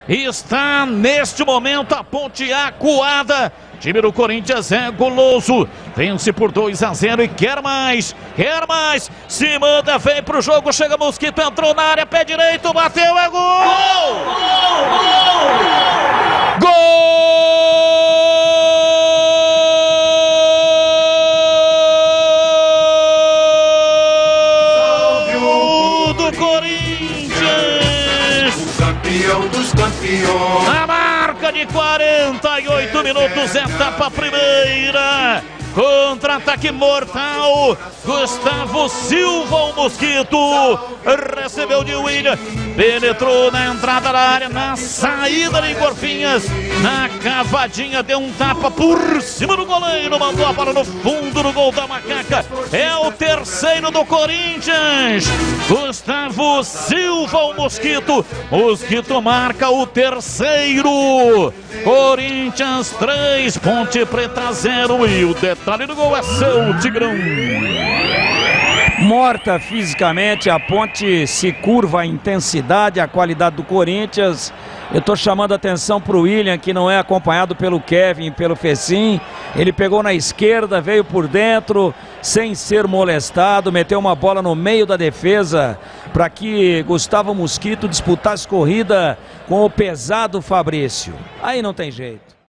Está neste momento a Ponte acuada. Time do Corinthians é goloso, vence por 2-0 e quer mais, se manda, vem pro jogo, chega Mosquito, entrou na área, pé direito, bateu, é gol! Gol do Corinthians! O campeão dos campeões. A marca de 48 minutos, etapa primeira. Contra-ataque mortal. Gustavo Silva, o Mosquito. Recebeu de William. Penetrou na entrada da área, na saída de Gorfinhas. Na cavadinha, deu um tapa por cima do goleiro. Mandou a bola no fundo do gol da Macaca. É o terceiro do Corinthians. Gustavo Silva, o Mosquito. Mosquito marca o terceiro. Corinthians 3, Ponte Preta 0. E o detalhe do gol é seu, Tigrão. Morta fisicamente, a Ponte se curva a intensidade, a qualidade do Corinthians. Eu estou chamando a atenção para o William, que não é acompanhado pelo Kevin, pelo Fecim. Ele pegou na esquerda, veio por dentro, sem ser molestado, meteu uma bola no meio da defesa para que Gustavo Mosquito disputasse corrida com o pesado Fabrício. Aí não tem jeito.